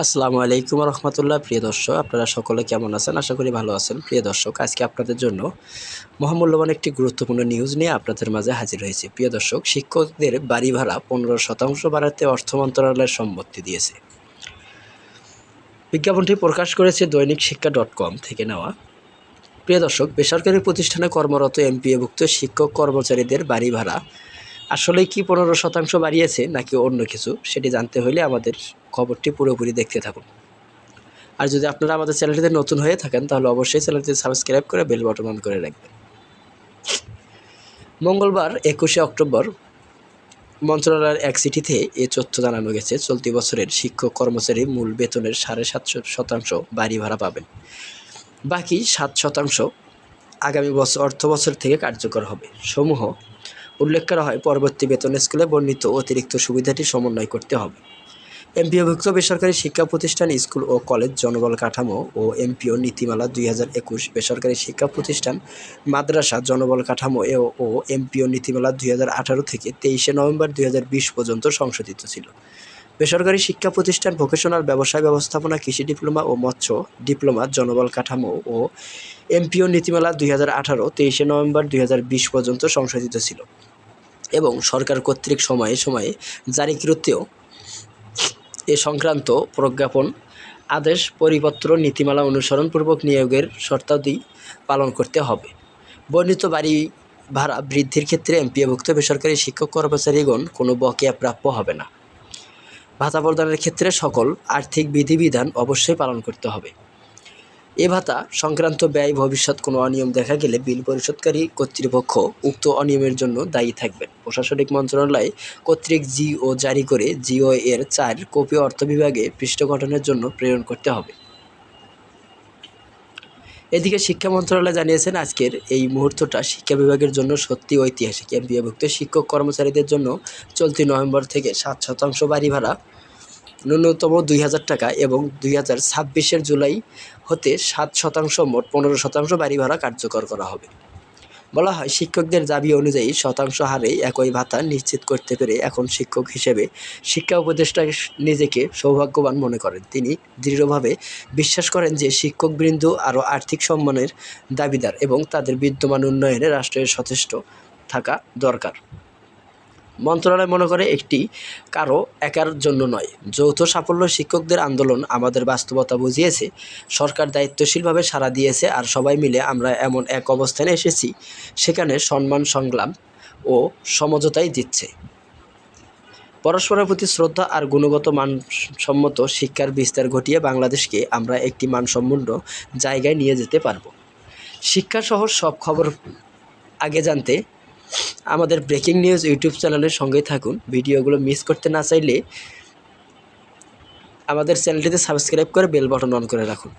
আসসালামু আলাইকুম রহমতুল্লাহ। প্রিয় দর্শক, আপনারা সকলে কেমন আছেন? আশা করি ভালো আছেন। প্রিয় দর্শক, আজকে আপনাদের জন্য মহামূল্যবান একটি গুরুত্বপূর্ণ নিউজ নিয়ে আপনাদের মাঝে হাজির হয়েছি। প্রিয় দর্শক, শিক্ষকদের বাড়ি ভাড়া 15% বাড়াতে অর্থ মন্ত্রণালয় সম্মতি দিয়েছে। বিজ্ঞাপনটি প্রকাশ করেছে দৈনিক শিক্ষা.com থেকে নেওয়া। প্রিয় দর্শক, বেসরকারি প্রতিষ্ঠানে কর্মরত এমপিওভুক্ত শিক্ষক কর্মচারীদের বাড়ি ভাড়া আসলেই কি 15% বাড়িয়েছে নাকি অন্য কিছু, সেটি জানতে হলে আমাদের খবরটি পুরোপুরি দেখতে থাকুন। আর যদি আপনারা আমাদের চ্যানেলটিতে নতুন হয়ে থাকেন তাহলে অবশ্যই চ্যানেলটি সাবস্ক্রাইব করে বেল বাটন অন করে রাখবেন। মঙ্গলবার 21শে অক্টোবর মন্ত্রণালয়ের এক চিঠিতে এ তথ্য জানানো গেছে। চলতি বছরের শিক্ষক কর্মচারী মূল বেতনের 7.5% বাড়ি ভাড়া পাবেন। বাকি 7% আগামী অর্থ বছর থেকে কার্যকর হবে। সমূহ উল্লেখ করা হয়, পরবর্তী বেতন স্কেলে বর্ণিত অতিরিক্ত সুবিধাটি সমন্বয় করতে হবে। এমপিওভুক্ত বেসরকারি শিক্ষা প্রতিষ্ঠান, স্কুল ও কলেজ, জনবল কাঠামো ও এমপিও নীতিমালা 2021, বেসরকারি শিক্ষা প্রতিষ্ঠান, মাদ্রাসা, জনবল কাঠামো ও এমপিও নীতিমালা 2018 থেকে 23শে নভেম্বর 2020 পর্যন্ত সংশোধিত ছিল। বেসরকারি শিক্ষা প্রতিষ্ঠান, ভোকেশনাল ব্যবসায় ব্যবস্থাপনা, কৃষি ডিপ্লোমা ও মৎস্য ডিপ্লোমা, জনবল কাঠামো ও এমপিও নীতিমালা 2018 23শে নভেম্বর 2020 পর্যন্ত সংশোধিত ছিল এবং সরকার কর্তৃক সময়ে সময়ে জারিকৃত এ সংক্রান্ত প্রজ্ঞাপন, আদেশ, পরিপত্র, নীতিমালা অনুসরণপূর্বক নিয়োগের শর্তাদি পালন করতে হবে। বর্ণিত বাড়ি ভাড়া বৃদ্ধির ক্ষেত্রে এমপিওভুক্ত বেসরকারি শিক্ষক কর্মচারীগণ কোনো বকেয়া প্রাপ্য হবে না। ভাতা প্রদানের ক্ষেত্রে সকল আর্থিক বিধিবিধান অবশ্যই পালন করতে হবে। এ ভাতা সংক্রান্ত ব্যয় ভবিষ্যৎ কোনো অনিয়ম দেখা গেলে বিল পরিশোধকারী কর্তৃপক্ষ উক্ত অনিয়মের জন্য দায়ী থাকবেন। প্রশাসনিক মন্ত্রণালয় কর্তৃক জিও জারি করে জিও এর 4 কপি অর্থ বিভাগে পৃষ্ঠ গঠনের জন্য প্রেরণ করতে হবে। এদিকে শিক্ষা মন্ত্রণালয় জানিয়েছেন, আজকের এই মুহূর্তটা শিক্ষা বিভাগের জন্য সত্যি ঐতিহাসিক। এমপিওভুক্ত শিক্ষক কর্মচারীদের জন্য চলতি নভেম্বর থেকে 7% বাড়ি ভাড়া ন্যূনতম 2,000 টাকা এবং 2026-এর জুলাই হতে 7%, মোট 15% বাড়ি ভাড়া কার্যকর করা হবে। বলা হয়, শিক্ষকদের দাবি অনুযায়ী শতাংশ হারে একই ভাতা নিশ্চিত করতে পেরে এখন শিক্ষক হিসেবে শিক্ষা উপদেষ্টা নিজেকে সৌভাগ্যবান মনে করেন। তিনি দৃঢ়ভাবে বিশ্বাস করেন যে শিক্ষকবৃন্দ আরও আর্থিক সম্মানের দাবিদার এবং তাদের বিদ্যমান উন্নয়নে রাষ্ট্রের সচেষ্ট থাকা দরকার। মন্ত্রণালয় মনে করে, একটি কারো একার জন্য নয়, যৌথ সাফল্য। শিক্ষকদের আন্দোলন আমাদের বাস্তবতা বুঝিয়েছে, সরকার দায়িত্বশীলভাবে সাড়া দিয়েছে, আর সবাই মিলে আমরা এমন এক অবস্থানে এসেছি সেখানে সম্মান, সংগ্রাম ও সমঝোতাই জিতছে। পরস্পরের প্রতি শ্রদ্ধা আর গুণগত মানসম্মত শিক্ষার বিস্তার ঘটিয়ে বাংলাদেশকে আমরা একটি মানসম্পন্ন জায়গায় নিয়ে যেতে পারব। শিক্ষাসহ সব খবর আগে জানতে আমাদের ব্রেকিং নিউজ ইউটিউব চ্যানেলের সঙ্গেই থাকুন। ভিডিওগুলো মিস করতে না চাইলে আমাদের চ্যানেলটিতে সাবস্ক্রাইব করে বেল বাটন অন করে রাখুন।